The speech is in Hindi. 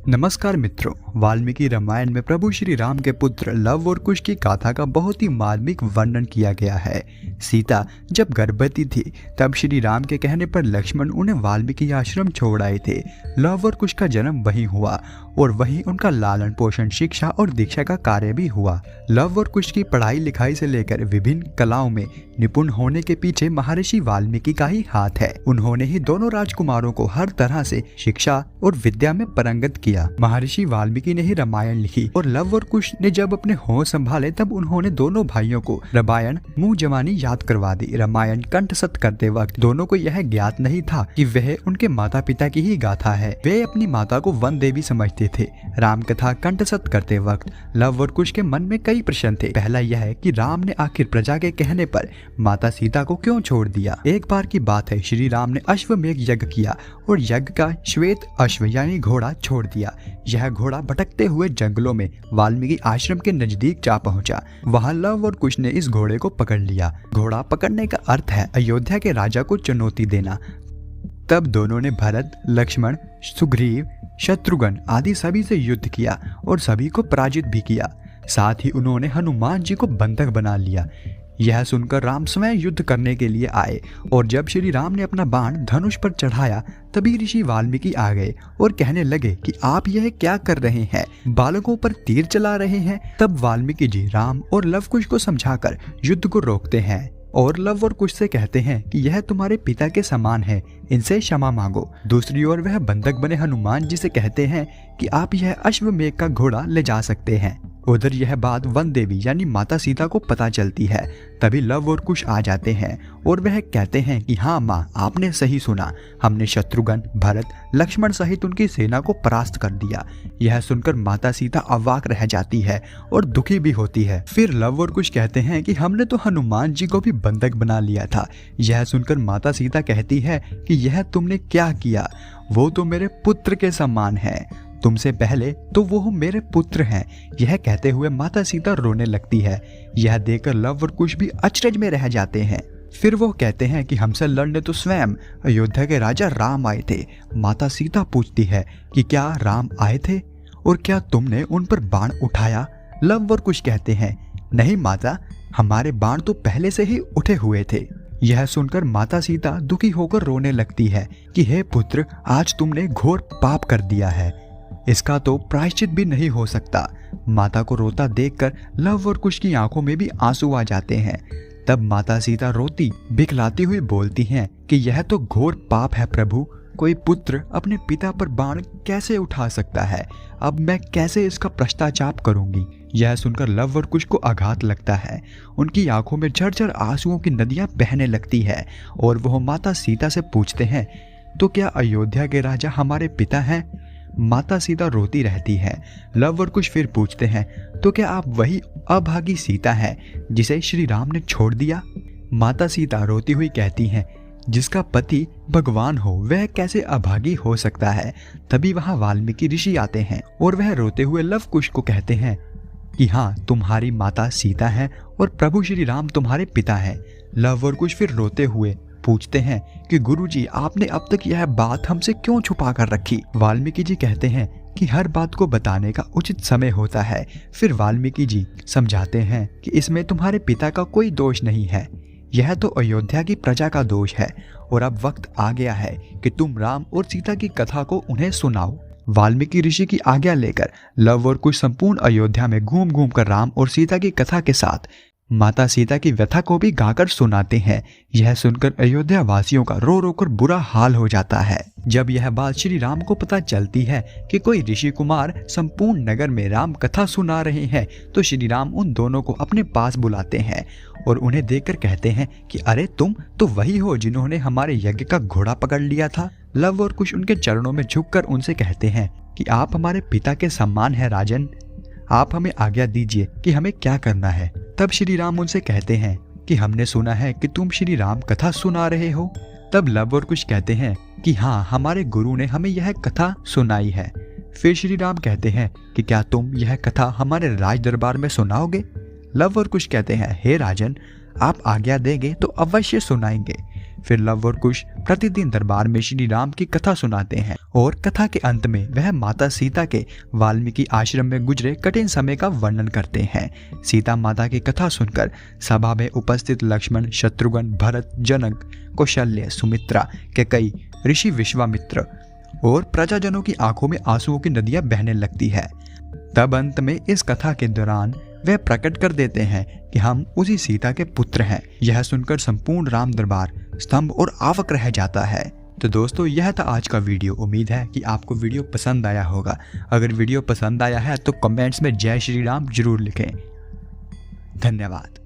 नमस्कार मित्रों, वाल्मीकि रामायण में प्रभु श्री राम के पुत्र लव और कुश की गाथा का बहुत ही मार्मिक वर्णन किया गया है। सीता जब गर्भवती थी तब श्री राम के कहने पर लक्ष्मण उन्हें वाल्मीकि आश्रम छोड़ आए थे। लव और कुश का जन्म वहीं हुआ और वहीं उनका लालन पोषण, शिक्षा और दीक्षा का कार्य भी हुआ। लव और कुश की पढ़ाई लिखाई से लेकर विभिन्न कलाओं में निपुण होने के पीछे महर्षि वाल्मीकि का ही हाथ है। उन्होंने ही दोनों राजकुमारों को हर तरह से शिक्षा और विद्या में पारंगत किया। महर्षि वाल्मीकि ने ही रामायण लिखी और लव और कुश ने जब अपने होश संभाले तब उन्होंने दोनों भाइयों को रामायण मुंह जवानी याद करवा दी। रामायण कंठस्थ करते वक्त दोनों को यह ज्ञात नहीं था कि वह उनके माता पिता की ही गाथा है। वे अपनी माता को वन देवी समझते थे। राम कथा कंठस्थ करते वक्त लव और कुश के मन में कई प्रश्न थे। पहला यह है कि राम ने आखिर प्रजा के कहने पर माता सीता को क्यों छोड़ दिया। एक बार की बात है, श्री राम ने अश्वमेध यज्ञ किया और यज्ञ का श्वेत अश्व यानी घोड़ा छोड़ दिया। यह घोड़ा भटकते हुए जंगलों में वाल्मीकि आश्रम के नजदीक जा पहुंचा। वहां लव और कुश ने इस घोड़े को पकड़ लिया। घोड़ा पकड़ने का अर्थ है अयोध्या के राजा को चुनौती देना। तब दोनों ने भरत, लक्ष्मण, सुग्रीव, शत्रुघ्न आदि सभी से युद्ध किया और सभी को पराजित भी किया। साथ ही उन्होंने हनुमान जी को बंधक बना लिया। यह सुनकर राम स्वयं युद्ध करने के लिए आए और जब श्री राम ने अपना बाण धनुष पर चढ़ाया तभी ऋषि वाल्मीकि आ गए और कहने लगे कि आप यह क्या कर रहे हैं, बालकों पर तीर चला रहे हैं। तब वाल्मीकि जी राम और लव कुश को समझाकर युद्ध को रोकते हैं और लव और कुश से कहते हैं कि यह तुम्हारे पिता के समान है, इनसे क्षमा मांगो। दूसरी ओर वह बंधक बने हनुमान जी से कहते हैं कि आप यह अश्वमेध का घोड़ा ले जा सकते हैं। उधर यह बात वन देवी यानी माता सीता को पता चलती है। तभी लव और कुश आ जाते हैं और वह कहते हैं कि हाँ माँ, आपने सही सुना, हमने शत्रुघ्न, भरत, लक्ष्मण सहित उनकी सेना को परास्त कर दिया। यह सुनकर माता सीता अवाक रह जाती है और दुखी भी होती है। फिर लव और कुश कहते हैं कि हमने तो हनुमान जी को भी बंधक बना लिया था। यह सुनकर माता सीता कहती है कि यह तुमने क्या किया, वो तो मेरे पुत्र के समान है, तुमसे पहले तो वो मेरे पुत्र हैं। यह कहते हुए माता सीता रोने लगती है। यह देखकर लव और कुश भी अचरज में रह जाते हैं। फिर वो कहते हैं कि हमसे लड़ने तो स्वयं अयोध्या के राजा राम आए थे। माता सीता पूछती है कि क्या राम आए थे और क्या तुमने उन पर बाण उठाया। लव और कुश कहते हैं नहीं माता, हमारे बाण तो पहले से ही उठे हुए थे। यह सुनकर माता सीता दुखी होकर रोने लगती है कि हे पुत्र, आज तुमने घोर पाप कर दिया है, इसका तो प्रायश्चित भी नहीं हो सकता। माता को रोता देखकर लव और कुश की आंखों में भी आंसू आ जाते हैं। तब माता सीता रोती बिखलाती हुई बोलती हैं कि यह तो घोर पाप है प्रभु, कोई पुत्र अपने पिता पर बाण कैसे उठा सकता है, अब मैं कैसे इसका पश्चाताप करूंगी। यह सुनकर लव और कुश को आघात लगता है। उनकी आंखों में झरझर आंसुओं की नदियां बहने लगती है और वह माता सीता से पूछते हैं तो क्या अयोध्या के राजा हमारे पिता हैं। माता सीता रोती रहती है। लव और कुश फिर पूछते हैं तो क्या आप वही अभागी सीता हैं जिसे श्री राम ने छोड़ दिया। माता सीता रोती हुई कहती हैं जिसका पति भगवान हो वह कैसे अभागी हो सकता है। तभी वहां वाल्मीकि ऋषि आते हैं और वह रोते हुए लव कुश को कहते हैं कि हाँ, तुम्हारी माता सीता है और प्रभु श्री राम तुम्हारे पिता हैं। लव और कुश फिर रोते हुए पूछते हैं कि गुरुजी, आपने अब तक यह बात हमसे क्यों छुपा कर रखी। वाल्मीकि जी कहते हैं कि हर बात को बताने का उचित समय होता है। फिर वाल्मीकि जी समझाते हैं कि इसमें तुम्हारे पिता का कोई दोष नहीं है, यह तो अयोध्या की प्रजा का दोष है और अब वक्त आ गया है कि तुम राम और सीता की कथा को उन्हें सुनाओ। वाल्मीकि ऋषि की आज्ञा लेकर लव और कुश संपूर्ण अयोध्या में घूम घूम कर राम और सीता की कथा के साथ माता सीता की व्यथा को भी गाकर सुनाते हैं। यह सुनकर अयोध्या वासियों का रो रो कर बुरा हाल हो जाता है। जब यह बात श्री राम को पता चलती है कि कोई ऋषि कुमार संपूर्ण नगर में राम कथा सुना रहे हैं तो श्री राम उन दोनों को अपने पास बुलाते हैं और उन्हें देखकर कहते हैं कि अरे तुम तो वही हो जिन्होंने हमारे यज्ञ का घोड़ा पकड़ लिया था। लव और कुश उनके चरणों में झुककर उनसे कहते हैं कि आप हमारे पिता के समान है राजन, आप हमें आज्ञा दीजिए कि हमें क्या करना है। तब श्री राम उनसे कहते हैं कि हमने सुना है कि तुम श्री राम कथा सुना रहे हो। तब लव और कुश कहते हैं कि हाँ, हमारे गुरु ने हमें यह कथा सुनाई है। फिर श्री राम कहते हैं कि क्या तुम यह कथा हमारे राज दरबार में सुनाओगे। लव और कुश कहते हैं हे राजन, आप आज्ञा देंगे तो अवश्य सुनाएंगे। फिर लव और कुश प्रतिदिन दरबार में श्री राम की कथा सुनाते हैं और कथा के अंत में वह माता सीता के वाल्मीकि आश्रम में गुजरे कठिन समय का वर्णन करते हैं। सीता माता की कथा सुनकर सभा में उपस्थित लक्ष्मण, शत्रुघ्न, भरत, जनक, कौशल्य, सुमित्रा के कई ऋषि, विश्वामित्र और प्रजाजनों की आंखों में आंसुओं की नदियां बहने लगती है। तब अंत में इस कथा के दौरान वह प्रकट कर देते हैं कि हम उसी सीता के पुत्र हैं। यह सुनकर संपूर्ण राम दरबार स्तंभ और आवक रह जाता है। तो दोस्तों, यह था आज का वीडियो। उम्मीद है कि आपको वीडियो पसंद आया होगा। अगर वीडियो पसंद आया है तो कमेंट्स में जय श्री राम जरूर लिखें। धन्यवाद।